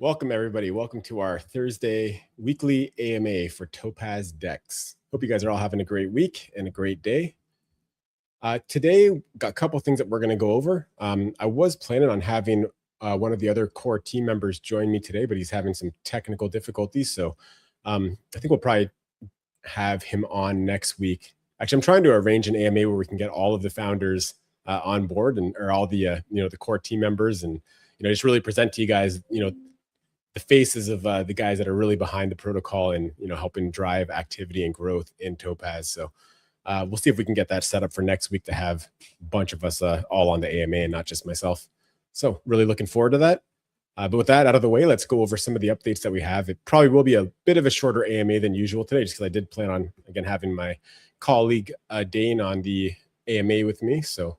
Welcome, everybody. Welcome to our Thursday weekly AMA for Topaz DEX. Hope you guys are all having a great week and a great day. Today, got a couple things that we're going to go over. I was planning on having one of the other core team members join me today, but he's having some technical difficulties. So I think we'll probably have him on next week. Actually, I'm trying to arrange an AMA where we can get all of the founders on board or all the the core team members, and just really present to you guys the faces of the guys that are really behind the protocol and helping drive activity and growth in Topaz. So we'll see if we can get that set up for next week to have a bunch of us all on the AMA and not just myself. So really looking forward to that. But with that out of the way, let's go over some of the updates that we have. It probably will be a bit of a shorter AMA than usual today, just because I did plan on, again, having my colleague Dane on the AMA with me. So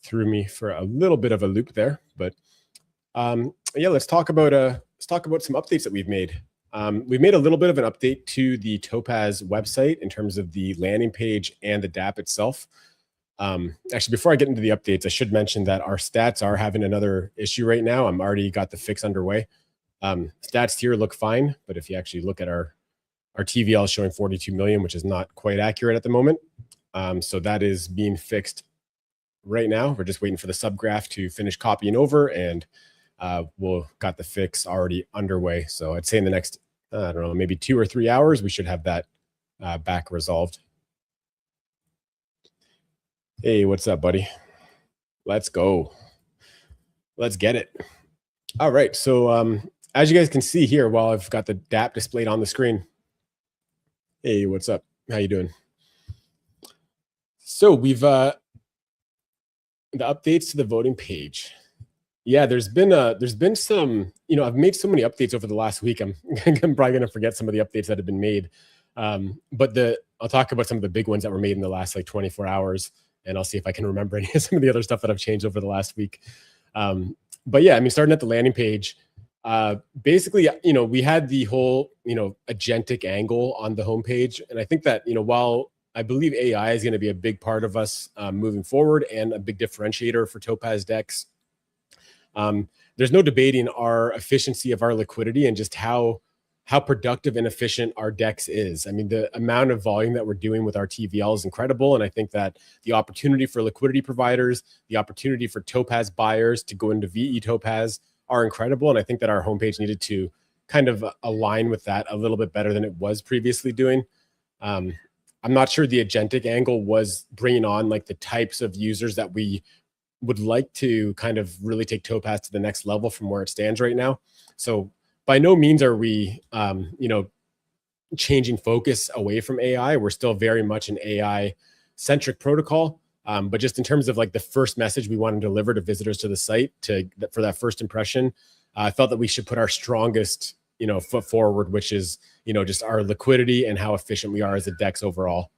threw me for a little bit of a loop there. But yeah, let's talk about some updates that we've made. We've made a little bit of an update to the Topaz website in terms of the landing page and the DApp itself. Actually, before I get into the updates, I should mention that our stats are having another issue right now. I'm already got the fix underway. Stats here look fine, but if you actually look at our TVL is showing 42 million, which is not quite accurate at the moment. So that is being fixed right now. We're just waiting for the subgraph to finish copying over, and we'll got the fix already underway. So I'd say in the next, I don't know, maybe 2 or 3 hours, we should have that back resolved. Hey, what's up, buddy? Let's go. Let's get it. All right. So as you guys can see here, while I've got the DApp displayed on the screen. Hey, what's up? How you doing? So we've the updates to the voting page. Yeah, there's been some, I've made so many updates over the last week. I'm probably going to forget some of the updates that have been made. But I'll talk about some of the big ones that were made in the last 24 hours, and I'll see if I can remember any of some of the other stuff that I've changed over the last week. But yeah, I mean, starting at the landing page, basically, we had the whole, agentic angle on the homepage. And I think that, while I believe AI is going to be a big part of us moving forward and a big differentiator for Topaz DEX, there's no debating our efficiency of our liquidity and just how productive and efficient our DEX is. I mean, the amount of volume that we're doing with our TVL is incredible. And I think that the opportunity for liquidity providers, the opportunity for Topaz buyers to go into VE Topaz are incredible. And I think that our homepage needed to kind of align with that a little bit better than it was previously doing. I'm not sure the agentic angle was bringing on the types of users that we would like to kind of really take Topaz to the next level from where it stands right now. So by no means are we, changing focus away from AI. We're still very much an AI-centric protocol. But just in terms of the first message we want to deliver to visitors to the site for that first impression, I felt that we should put our strongest, foot forward, which is, just our liquidity and how efficient we are as a DEX overall.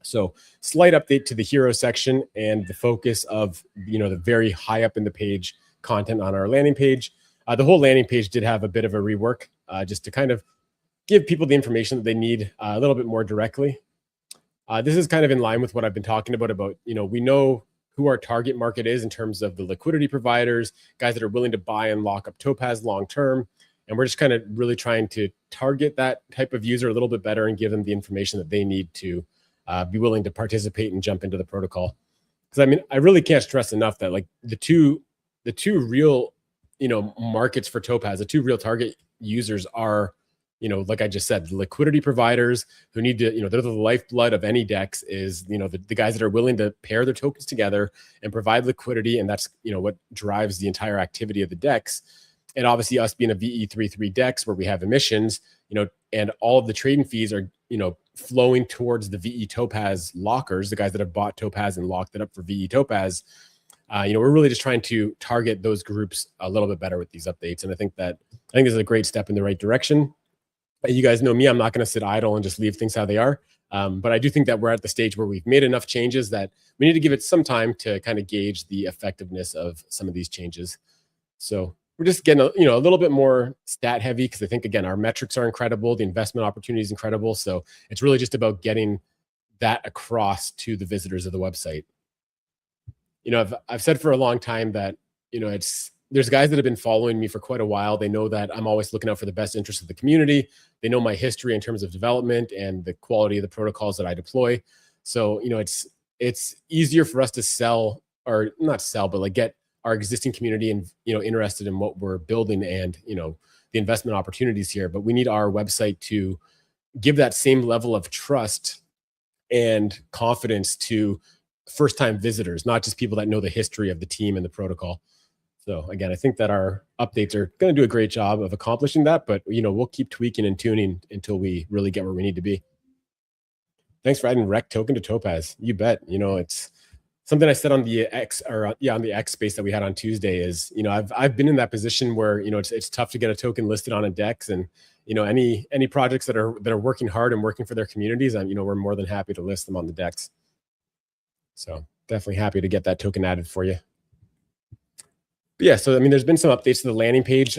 So slight update to the hero section and the focus of, the very high up in the page content on our landing page. The whole landing page did have a bit of a rework just to kind of give people the information that they need a little bit more directly. This is kind of in line with what I've been talking about, we know who our target market is in terms of the liquidity providers, guys that are willing to buy and lock up Topaz long-term. And we're just kind of really trying to target that type of user a little bit better and give them the information that they need to be willing to participate and jump into the protocol. Because I mean, I really can't stress enough that the two real, markets for Topaz, the two real target users are, like I just said, the liquidity providers who need to, they're the lifeblood of any DEX is, the guys that are willing to pair their tokens together and provide liquidity. And that's, what drives the entire activity of the DEX. And obviously us being a VE33 DEX where we have emissions, and all of the trading fees are, flowing towards the VE Topaz lockers, the guys that have bought Topaz and locked it up for VE Topaz. We're really just trying to target those groups a little bit better with these updates. And I think this is a great step in the right direction. You guys know me, I'm not going to sit idle and just leave things how they are. But I do think that we're at the stage where we've made enough changes that we need to give it some time to kind of gauge the effectiveness of some of these changes. So we're just getting a little bit more stat heavy because I think, again, our metrics are incredible. The investment opportunity is incredible. So it's really just about getting that across to the visitors of the website. I've said for a long time that, it's there's guys that have been following me for quite a while. They know that I'm always looking out for the best interest of the community. They know my history in terms of development and the quality of the protocols that I deploy. So, it's easier for us to sell, or not sell, but like get our existing community and, interested in what we're building and, the investment opportunities here. But we need our website to give that same level of trust and confidence to first time visitors, not just people that know the history of the team and the protocol. So again, I think that our updates are going to do a great job of accomplishing that, but we'll keep tweaking and tuning until we really get where we need to be. Thanks for adding rec token to Topaz. You bet. It's something I said on the X, or on the X space that we had on Tuesday is, I've been in that position where, it's tough to get a token listed on a DEX, and, any projects that are working hard and working for their communities, and, we're more than happy to list them on the DEX. So definitely happy to get that token added for you. But yeah, so there's been some updates to the landing page.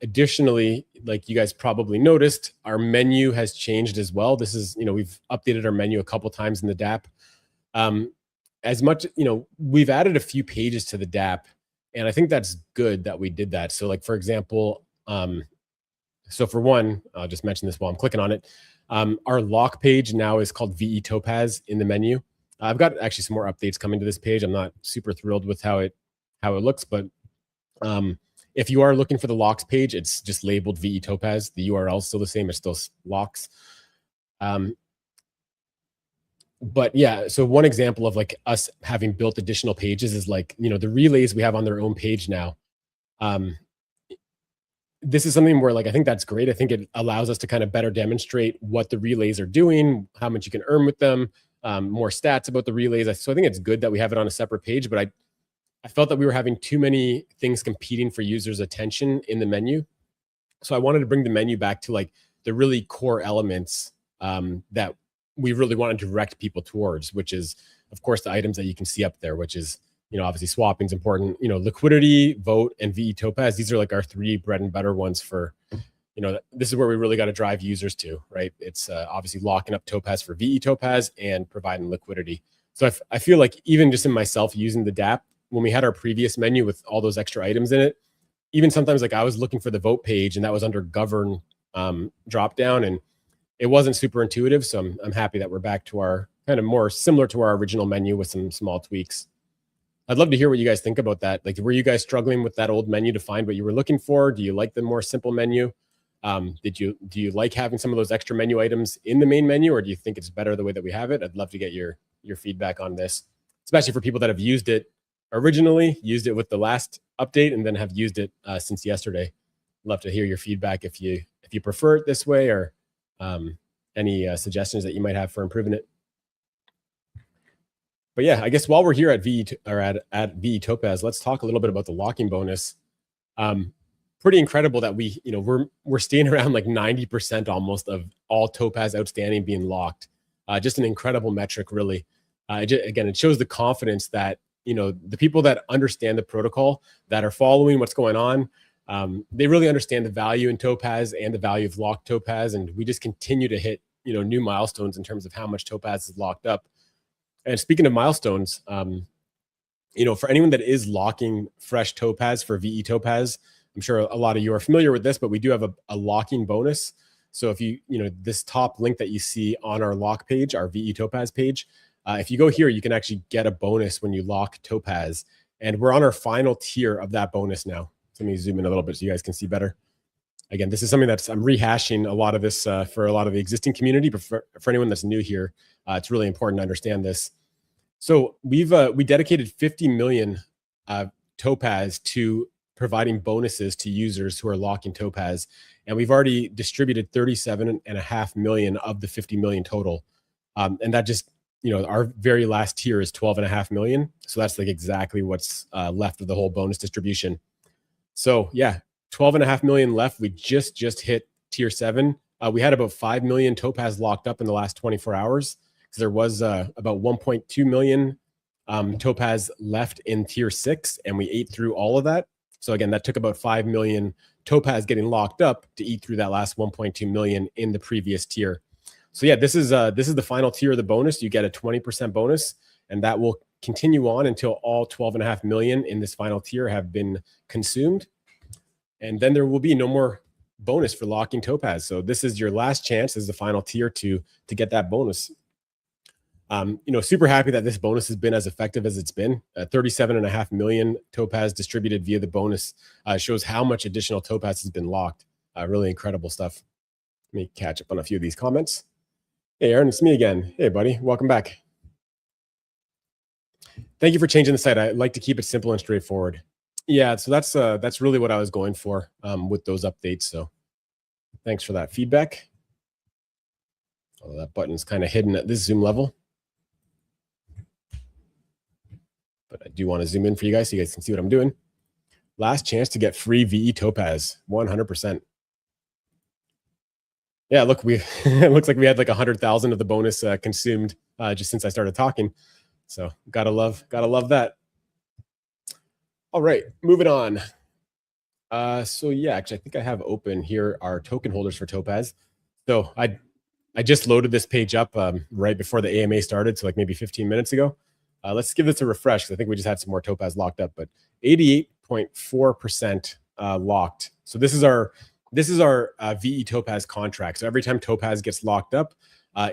Additionally, like you guys probably noticed, our menu has changed as well. This is, we've updated our menu a couple times in the DApp. As much, we've added a few pages to the DApp, and I think that's good that we did that. So like, for example, so for one, I'll just mention this while I'm clicking on it. Our lock page now is called VE Topaz in the menu. I've got actually some more updates coming to this page. I'm not super thrilled with how it looks, but if you are looking for the locks page, it's just labeled VE Topaz. The URL is still the same. It's still locks. But yeah, so one example of like us having built additional pages is like, the relays we have on their own page now. This is something where like, I think that's great. I think it allows us to kind of better demonstrate what the relays are doing, how much you can earn with them, more stats about the relays. So I think it's good that we have it on a separate page, but I felt that we were having too many things competing for users' attention in the menu. So I wanted to bring the menu back to like the really core elements that we really want to direct people towards, which is, of course, the items that you can see up there, which is, obviously swapping is important, liquidity, vote, and VE Topaz. These are like our three bread and butter ones for, this is where we really got to drive users to, right? It's obviously locking up Topaz for VE Topaz and providing liquidity. So I feel like even just in myself using the DApp, when we had our previous menu with all those extra items in it, even sometimes like I was looking for the vote page and that was under govern drop down, and it wasn't super intuitive. So I'm happy that we're back to our kind of more similar to our original menu with some small tweaks. I'd love to hear what you guys think about that. Like, were you guys struggling with that old menu to find what you were looking for? Do you like the more simple menu? Do you like having some of those extra menu items in the main menu, or do you think it's better the way that we have it? I'd love to get your feedback on this, especially for people that have used it originally, used it with the last update, and then have used it since yesterday. Love to hear your feedback if you prefer it this way, or any suggestions that you might have for improving it. But yeah, I guess while we're here at VE Topaz, let's talk a little bit about the locking bonus. Pretty incredible that we're staying around like 90% almost of all Topaz outstanding being locked. Just an incredible metric, really. Again, it shows the confidence that the people that understand the protocol, that are following what's going on, they really understand the value in Topaz and the value of locked Topaz, and we just continue to hit new milestones in terms of how much Topaz is locked up. And speaking of milestones, for anyone that is locking fresh Topaz for VE Topaz, I'm sure a lot of you are familiar with this, but we do have a locking bonus. So if this top link that you see on our lock page, our VE Topaz page, if you go here, you can actually get a bonus when you lock Topaz. And we're on our final tier of that bonus now. So let me zoom in a little bit so you guys can see better. Again, this is something I'm rehashing a lot of this for a lot of the existing community, but for anyone that's new here, it's really important to understand this. So we dedicated 50 million Topaz to providing bonuses to users who are locking Topaz, and we've already distributed 37.5 million of the 50 million total, and that just our very last tier is 12.5 million. So that's like exactly what's left of the whole bonus distribution. So yeah, 12.5 million left. We just hit tier 7. We had about 5 million Topaz locked up in the last 24 hours. because there was about 1.2 million Topaz left in tier 6, and we ate through all of that. So again, that took about 5 million Topaz getting locked up to eat through that last 1.2 million in the previous tier. So yeah, this is the final tier of the bonus. You get a 20% bonus, and that will continue on until all 12.5 million in this final tier have been consumed. And then there will be no more bonus for locking Topaz. So this is your last chance as the final tier to get that bonus. Super happy that this bonus has been as effective as it's been. 37.5 million Topaz distributed via the bonus shows how much additional Topaz has been locked. Really incredible stuff. Let me catch up on a few of these comments. Hey, Aaron, it's me again. Hey, buddy, welcome back. Thank you for changing the site. I like to keep it simple and straightforward. Yeah, so that's really what I was going for with those updates. So thanks for that feedback. Oh, that button's kind of hidden at this zoom level. But I do want to zoom in for you guys so you guys can see what I'm doing. Last chance to get free VE Topaz, 100%. Yeah, look, it looks like we had like 100,000 of the bonus consumed just since I started talking. So gotta love that. All right, moving on. So yeah, actually, I think I have open here our token holders for Topaz. So I just loaded this page up right before the AMA started, so like maybe 15 minutes ago. Let's give this a refresh because I think we just had some more Topaz locked up, but 88.4% locked. So this is our VE Topaz contract. So every time Topaz gets locked up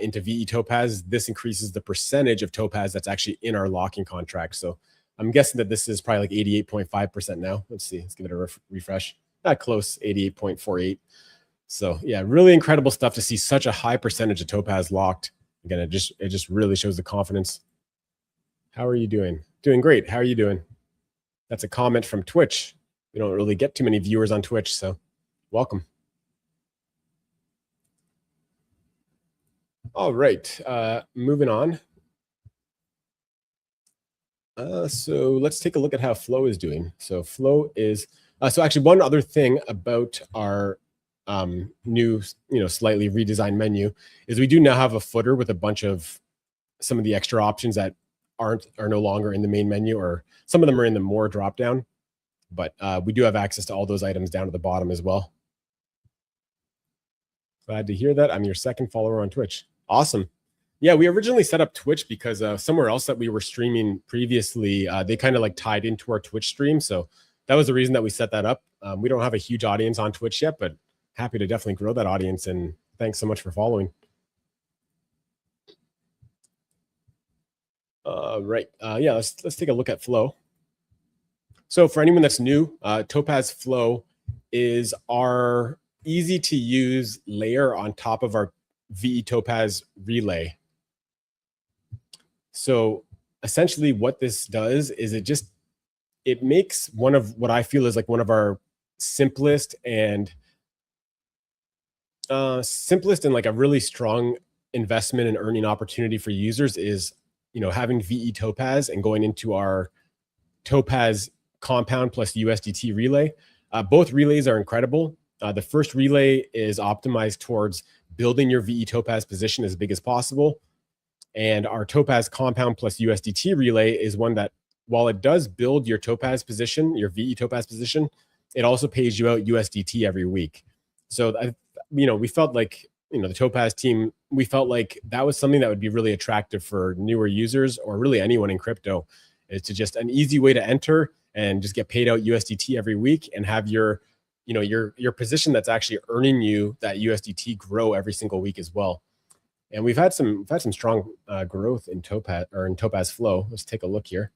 into VE Topaz, this increases the percentage of Topaz that's actually in our locking contract. So I'm guessing that this is probably like 88.5% now. Let's see. Let's give it a refresh. Not close, 88.48. So yeah, really incredible stuff to see such a high percentage of Topaz locked. Again, it just really shows the confidence. How are you doing? Doing great. How are you doing? That's a comment from Twitch. We don't really get too many viewers on Twitch, so welcome. All right, moving on. So let's take a look at how Flow is doing. So Flow is, so actually one other thing about our new, slightly redesigned menu is we do now have a footer with a bunch of some of the extra options that are no longer in the main menu, or some of them are in the more drop down, but we do have access to all those items down to the bottom as well. Glad to hear that. I'm your second follower on Twitch. Awesome. Yeah, we originally set up Twitch because somewhere else that we were streaming previously, they kind of like tied into our Twitch stream. So that was the reason that we set that up. We don't have a huge audience on Twitch yet, but happy to definitely grow that audience. And thanks so much for following. Right. Yeah, let's take a look at Flow. So for anyone that's new, Topaz Flow is our easy to use layer on top of our VE Topaz relay. So essentially what this does is it makes one of what I feel is like one of our simplest and like a really strong investment and earning opportunity for users is, having VE Topaz and going into our Topaz compound plus USDT relay. Both relays are incredible. The first relay is optimized towards building your VE Topaz position as big as possible. And our Topaz compound plus USDT relay is one that, while it does build your Topaz position, your VE Topaz position, it also pays you out USDT every week. So, we felt like, the Topaz team, we felt like that was something that would be really attractive for newer users or really anyone in crypto. It's just an easy way to enter and just get paid out USDT every week and have your position that's actually earning you that USDT grow every single week as well. And we've had some strong growth in Topaz Flow. Let's take a look here.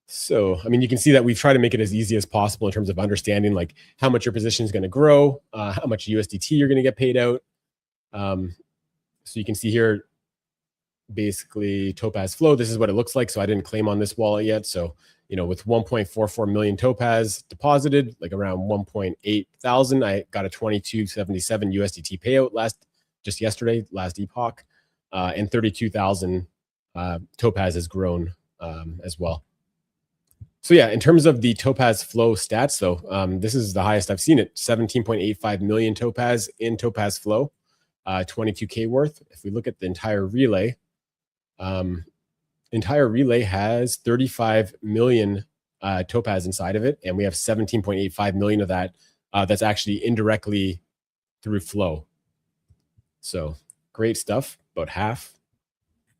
So, you can see that we've tried to make it as easy as possible in terms of understanding like how much your position is going to grow, how much USDT you're going to get paid out. So you can see here, basically Topaz Flow, this is what it looks like. So I didn't claim on this wallet yet. So, with 1.44 million Topaz deposited, like around 1.8 thousand, I got a 22.77 USDT payout just yesterday, last epoch, and 32,000 Topaz has grown as well. So yeah, in terms of the Topaz Flow stats, so this is the highest I've seen it, 17.85 million Topaz in Topaz Flow, 22K worth. If we look at the entire relay has 35 million Topaz inside of it, and we have 17.85 million of that that's actually indirectly through Flow. So great stuff, about half.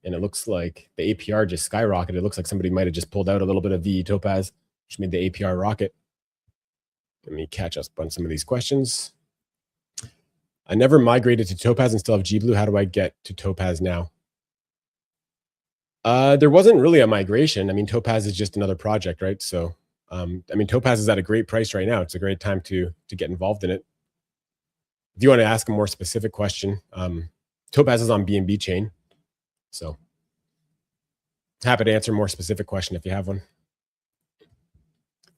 And it looks like the APR just skyrocketed. It looks like somebody might have just pulled out a little bit of VE Topaz, which made the APR rocket. Let me catch up on some of these questions. I never migrated to Topaz and still have GBlue. How do I get to Topaz now? There wasn't really a migration. I mean, Topaz is just another project, right? So, I mean, Topaz is at a great price right now. It's a great time to get involved in it. If you want to ask a more specific question, Topaz is on BNB chain. So happy to answer a more specific question if you have one.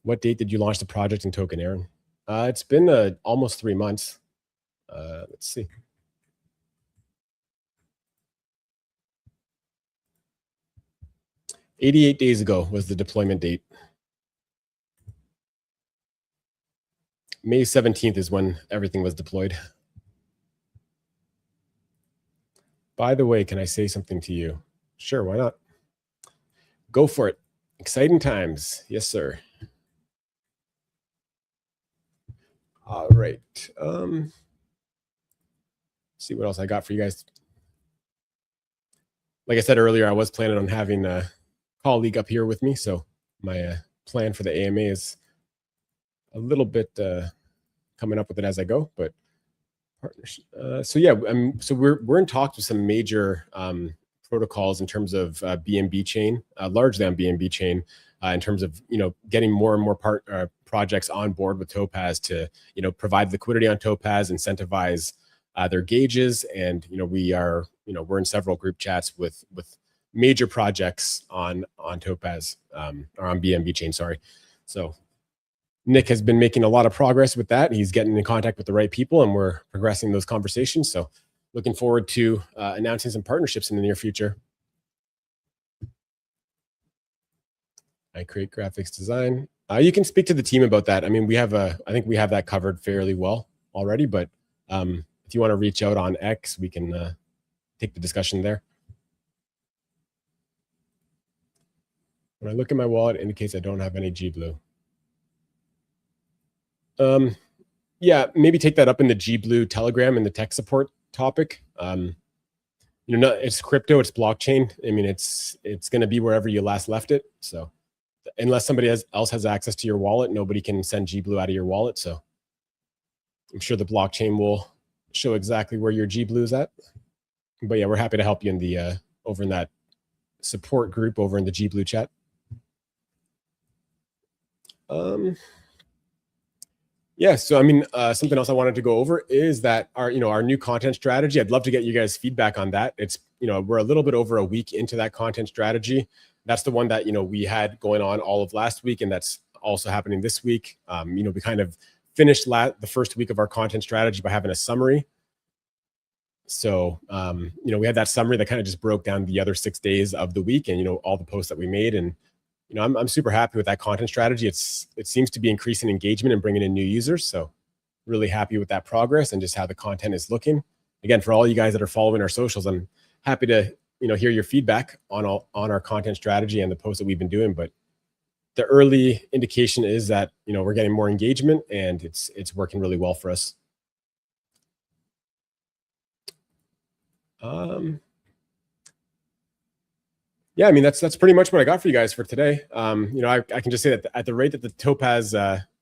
What date did you launch the project in token, Aaron? It's been almost 3 months. Let's see. 88 days ago was the deployment date. May 17th is when everything was deployed. By the way, can I say something to you? Sure, why not? Go for it. Exciting times. Yes, sir. All right. See what else I got for you guys. Like I said earlier, I was planning on having a colleague up here with me. So my plan for the AMA is a little bit coming up with it as I go, but partnership. So yeah, so we're in talks with some major protocols in terms of BNB chain, largely on BNB chain, in terms of getting more and more projects on board with Topaz to provide liquidity on Topaz, incentivize their gauges, and we're in several group chats with major projects on Topaz or on BNB chain. Sorry, so. Nick has been making a lot of progress with that. He's getting in contact with the right people, and we're progressing those conversations. So looking forward to announcing some partnerships in the near future. I create graphics design. You can speak to the team about that. I mean, I think we have that covered fairly well already, but if you want to reach out on X, we can take the discussion there. When I look at my wallet, it indicates I don't have any GBlue. Yeah, maybe take that up in the GBlue Telegram in the tech support topic. It's crypto, it's blockchain. I mean, it's going to be wherever you last left it. So unless somebody else has access to your wallet, nobody can send GBlue out of your wallet. So I'm sure the blockchain will show exactly where your GBlue is at. But yeah, we're happy to help you in the over in that support group over in the GBlue chat. Yeah, so I mean, something else I wanted to go over is that our new content strategy. I'd love to get you guys feedback on that. It's we're a little bit over a week into that content strategy. That's the one that we had going on all of last week, and that's also happening this week. We kind of finished the first week of our content strategy by having a summary. So we had that summary that kind of just broke down the other 6 days of the week, and all the posts that we made. And I'm super happy with that content strategy. It seems to be increasing engagement and bringing in new users. So really happy with that progress and just how the content is looking. Again, for all you guys that are following our socials, I'm happy to hear your feedback on our content strategy and the posts that we've been doing. But the early indication is that we're getting more engagement, and it's working really well for us. Yeah, I mean, that's pretty much what I got for you guys for today. I can just say that at the rate that the Topaz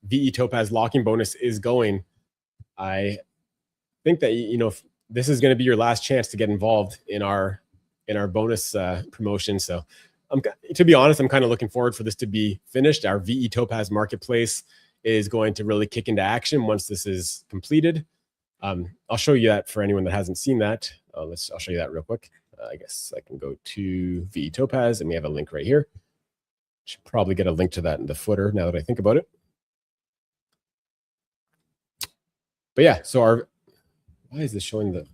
VE Topaz locking bonus is going, I think that if this is going to be your last chance to get involved in our bonus promotion. So, to be honest, I'm kind of looking forward for this to be finished. Our VE Topaz marketplace is going to really kick into action once this is completed. I'll show you that for anyone that hasn't seen that. I'll show you that real quick. I guess I can go to VE Topaz, and we have a link right here. Should probably get a link to that in the footer now that I think about it. But yeah, so why is this showing the?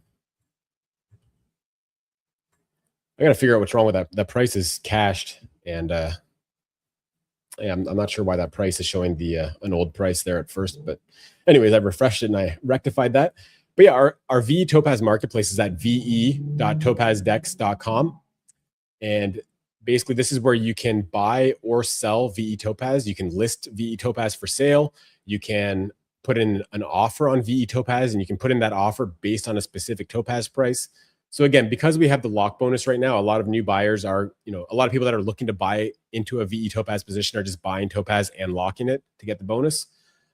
I got to figure out what's wrong with that. That price is cached, and yeah, I'm not sure why that price is showing an old price there at first. But anyways, I refreshed it and I rectified that. But yeah, our VE Topaz marketplace is at ve.topazdex.com. And basically, this is where you can buy or sell VE Topaz. You can list VE Topaz for sale. You can put in an offer on VE Topaz, and you can put in that offer based on a specific Topaz price. So again, because we have the lock bonus right now, a lot of new buyers are, a lot of people that are looking to buy into a VE Topaz position are just buying Topaz and locking it to get the bonus.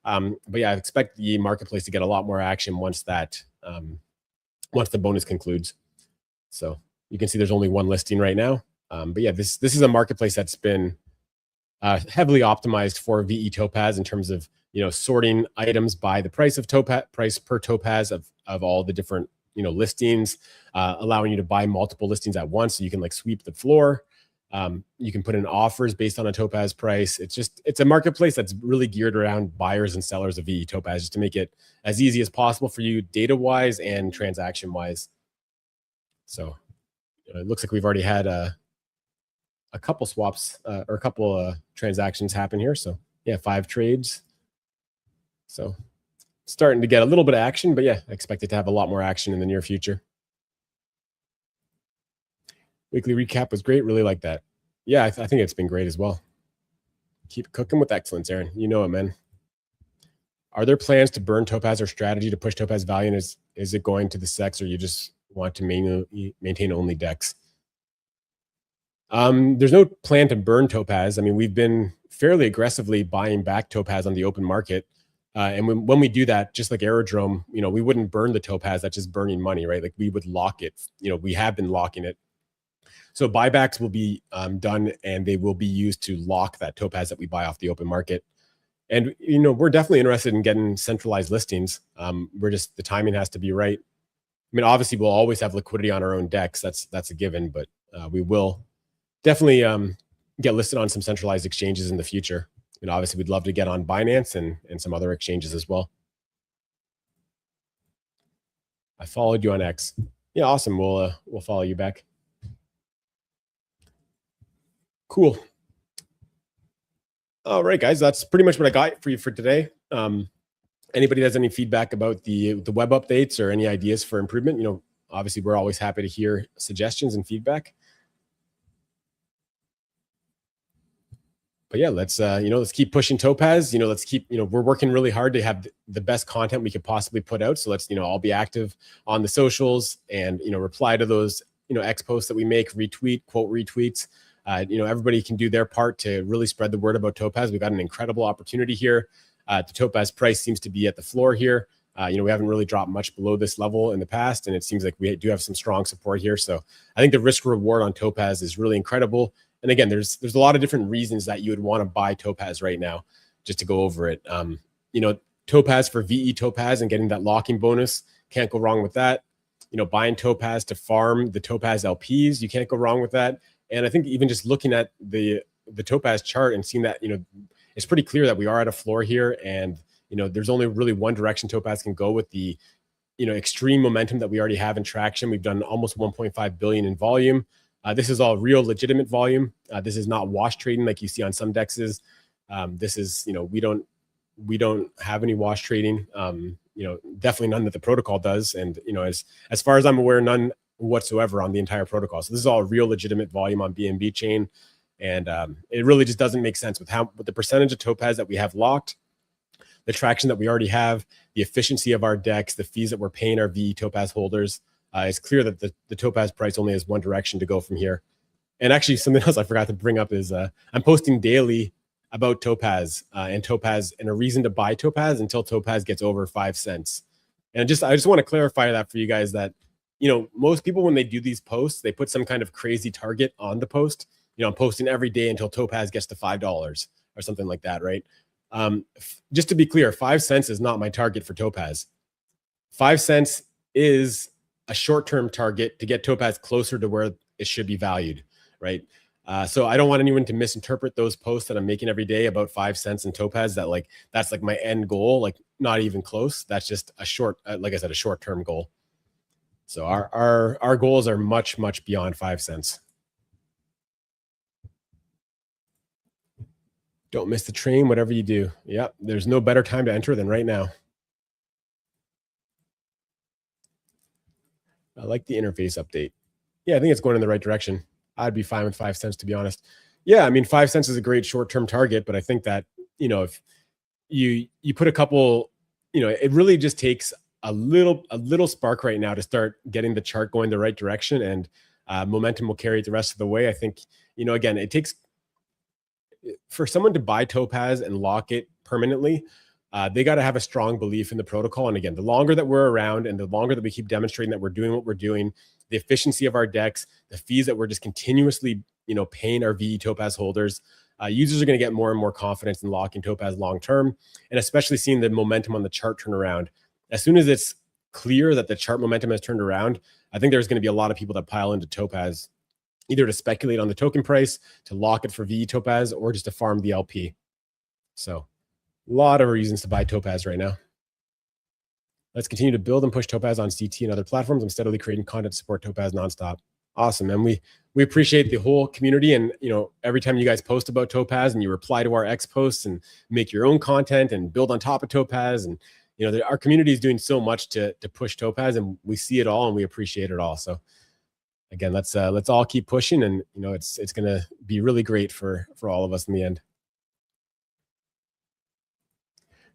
But yeah, I expect the marketplace to get a lot more action once once the bonus concludes. So you can see there's only one listing right now. But yeah, this is a marketplace that's been heavily optimized for VE Topaz in terms of sorting items by the price of Topaz, price per Topaz of all the different listings, allowing you to buy multiple listings at once, so you can like sweep the floor. You can put in offers based on a Topaz price. It's a marketplace that's really geared around buyers and sellers of VE Topaz, just to make it as easy as possible for you data wise and transaction wise. So it looks like we've already had a couple swaps or a couple transactions happen here. So yeah, 5 trades. So starting to get a little bit of action, but yeah, I expect it to have a lot more action in the near future. Weekly recap was great. Really like that. Yeah, I think it's been great as well. Keep cooking with excellence, Aaron. You know it, man. Are there plans to burn Topaz or strategy to push Topaz value? And is it going to the SEX, or you just want to maintain only DEX? There's no plan to burn Topaz. I mean, we've been fairly aggressively buying back Topaz on the open market. And when we do that, just like Aerodrome, we wouldn't burn the Topaz. That's just burning money, right? Like we would lock it. We have been locking it. So buybacks will be done, and they will be used to lock that Topaz that we buy off the open market. And, we're definitely interested in getting centralized listings. The timing has to be right. I mean, obviously we'll always have liquidity on our own DEX. That's a given, but we will definitely get listed on some centralized exchanges in the future. And obviously we'd love to get on Binance and some other exchanges as well. I followed you on X. Yeah, awesome. We'll follow you back. Cool. All right, guys, that's pretty much what I got for you for today. Anybody has any feedback about the web updates or any ideas for improvement, obviously we're always happy to hear suggestions and feedback. But yeah, let's keep pushing Topaz. Let's keep, we're working really hard to have the best content we could possibly put out. So let's, all be active on the socials and, reply to those, X posts that we make, retweet, quote retweets. Everybody can do their part to really spread the word about Topaz. We've got an incredible opportunity here. The Topaz price seems to be at the floor here. We haven't really dropped much below this level in the past, and it seems like we do have some strong support here. So I think the risk reward on Topaz is really incredible. And again, there's a lot of different reasons that you would want to buy Topaz right now, just to go over it. Topaz for VE Topaz and getting that locking bonus, can't go wrong with that. Buying Topaz to farm the Topaz LPs, you can't go wrong with that. And I think even just looking at the Topaz chart and seeing that, it's pretty clear that we are at a floor here. And, there's only really one direction Topaz can go with the, extreme momentum that we already have in traction. We've done almost 1.5 billion in volume. This is all real legitimate volume. This is not wash trading like you see on some dexes. This is, we don't have any wash trading. Definitely none that the protocol does. And, as far as I'm aware, none whatsoever on the entire protocol. So this is all real legitimate volume on BNB chain. And it really just doesn't make sense with the percentage of Topaz that we have locked, the traction that we already have, the efficiency of our DEX, the fees that we're paying our VE Topaz holders. It's clear that the Topaz price only has one direction to go from here. And actually, something else I forgot to bring up is I'm posting daily about Topaz and a reason to buy Topaz until Topaz gets over 5 cents. And I just want to clarify that for you guys that, most people, when they do these posts, they put some kind of crazy target on the post. I'm posting every day until Topaz gets to $5 or something like that, right? Just to be clear, 5 cents is not my target for Topaz. 5 cents is a short-term target to get Topaz closer to where it should be valued, right? So I don't want anyone to misinterpret those posts that I'm making every day about 5 cents in Topaz, that that's like my end goal, not even close. That's just a short-term goal. So our goals are much, much beyond 5 cents. Don't miss the train, whatever you do. Yep, there's no better time to enter than right now. I like the interface update. Yeah, I think it's going in the right direction. I'd be fine with 5 cents, to be honest. Yeah, I mean, 5 cents is a great short-term target, but I think that, if you put a couple, it really just takes a little spark right now to start getting the chart going the right direction, and momentum will carry it the rest of the way. I think, again, it takes for someone to buy Topaz and lock it permanently. They got to have a strong belief in the protocol. And again, the longer that we're around and the longer that we keep demonstrating that we're doing what we're doing, the efficiency of our decks, the fees that we're just continuously, paying our VE Topaz holders, users are going to get more and more confidence in locking Topaz long term, and especially seeing the momentum on the chart turn around. As soon as it's clear that the chart momentum has turned around, I think there's going to be a lot of people that pile into Topaz, either to speculate on the token price, to lock it for VE Topaz, or just to farm the LP. So a lot of reasons to buy Topaz right now. Let's continue to build and push Topaz on CT and other platforms. I'm steadily creating content to support Topaz nonstop. Awesome. And we appreciate the whole community. And, every time you guys post about Topaz and you reply to our X posts and make your own content and build on top of Topaz. And, our community is doing so much to push Topaz, and we see it all and we appreciate it all. So again, let's all keep pushing, and, it's going to be really great for all of us in the end.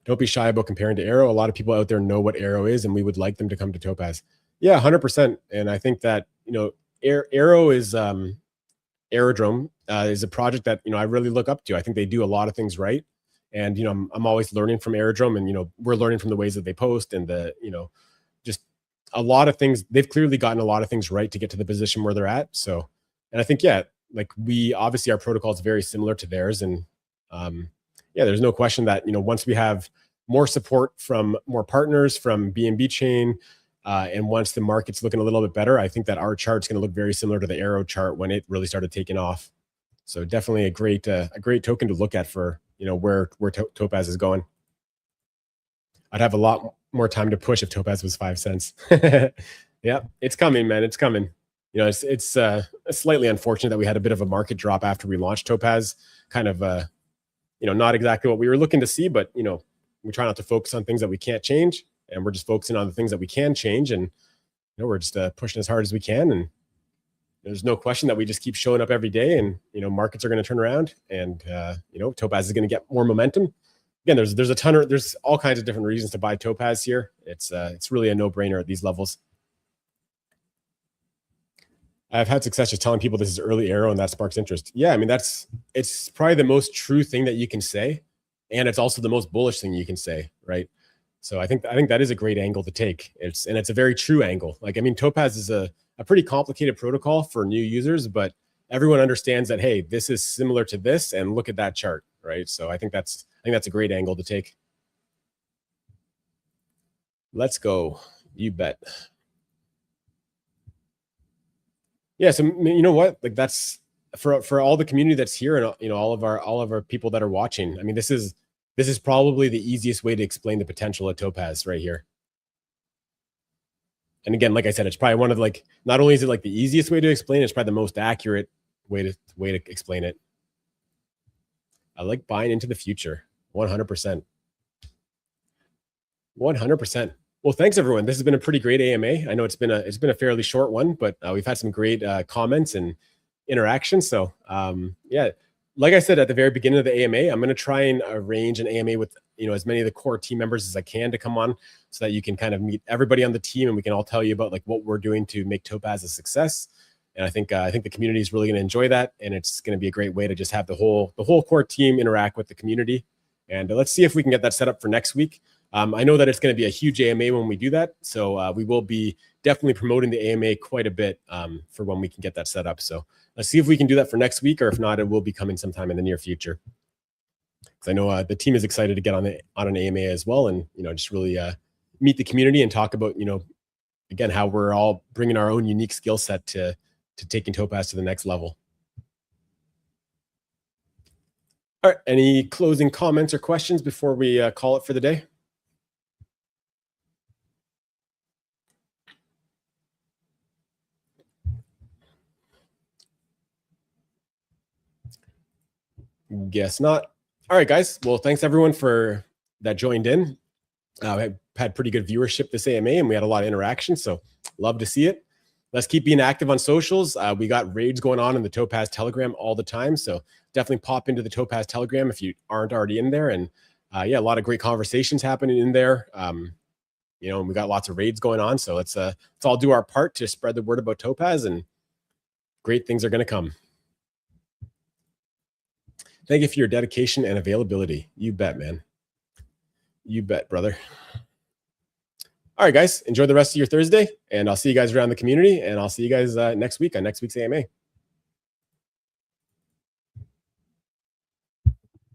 Don't be shy about comparing to Arrow. A lot of people out there know what Arrow is, and we would like them to come to Topaz. Yeah, 100%. And I think that, Arrow is Aerodrome is a project that, I really look up to. I think they do a lot of things right. And, I'm always learning from Aerodrome, and, we're learning from the ways that they post and just a lot of things. They've clearly gotten a lot of things right to get to the position where they're at. So, and I think, yeah, like obviously our protocol is very similar to theirs. And, yeah, there's no question that, once we have more support from more partners from BNB chain, and once the market's looking a little bit better, I think that our chart's going to look very similar to the Arrow chart when it really started taking off. So definitely a great token to look at for, where Topaz is going. I'd have a lot more time to push if Topaz was 5 cents. Yeah, it's coming, man. It's coming. It's slightly unfortunate that we had a bit of a market drop after we launched Topaz. Kind of, not exactly what we were looking to see, but, we try not to focus on things that we can't change, and we're just focusing on the things that we can change. And, we're just pushing as hard as we can. And there's no question that we just keep showing up every day, and, markets are going to turn around, and, Topaz is going to get more momentum. Again, there's all kinds of different reasons to buy Topaz here. It's really a no-brainer at these levels. I've had success just telling people this is early Arrow, and that sparks interest. Yeah, I mean, it's probably the most true thing that you can say, and it's also the most bullish thing you can say, right? So I think that is a great angle to take. It's a very true angle. Like, I mean, Topaz is a pretty complicated protocol for new users, but everyone understands that, hey, this is similar to this, and look at that chart, right? So I think that's a great angle to take. Let's go. You bet. Yeah, so you know what? Like, that's for all the community that's here, and all of our people that are watching. I mean, this is probably the easiest way to explain the potential of Topaz right here. And again, like I said, it's probably one of, like, not only is it like the easiest way to explain it, it's probably the most accurate way to explain it. I like buying into the future. 100%. 100%. Well, thanks everyone. This has been a pretty great AMA. I know it's been a fairly short one, but we've had some great comments and interaction. So yeah, like I said at the very beginning of the AMA, I'm going to try and arrange an AMA with as many of the core team members as I can to come on, so that you can kind of meet everybody on the team, and we can all tell you about, like, what we're doing to make Topaz a success. And I think the community is really going to enjoy that, and it's going to be a great way to just have the whole core team interact with the community. And let's see if we can get that set up for next week. I know that it's going to be a huge AMA when we do that, so we will be definitely promoting the AMA quite a bit for when we can get that set up. So let's see if we can do that for next week, or if not, it will be coming sometime in the near future. Because I know the team is excited to get on an AMA as well, and just really meet the community and talk about again how we're all bringing our own unique skill set to taking Topaz to the next level. All right, any closing comments or questions before we call it for the day? Guess not. All right, guys. Well, thanks everyone for that joined in. I had pretty good viewership this AMA, and we had a lot of interaction, so love to see it. Let's keep being active on socials. We got raids going on in the Topaz Telegram all the time, so definitely pop into the Topaz Telegram if you aren't already in there. And yeah, a lot of great conversations happening in there. and we got lots of raids going on. So let's all do our part to spread the word about Topaz, and great things are going to come. Thank you for your dedication and availability. You bet, man. You bet, brother. All right, guys, enjoy the rest of your Thursday, and I'll see you guys around the community, and I'll see you guys next week on next week's AMA.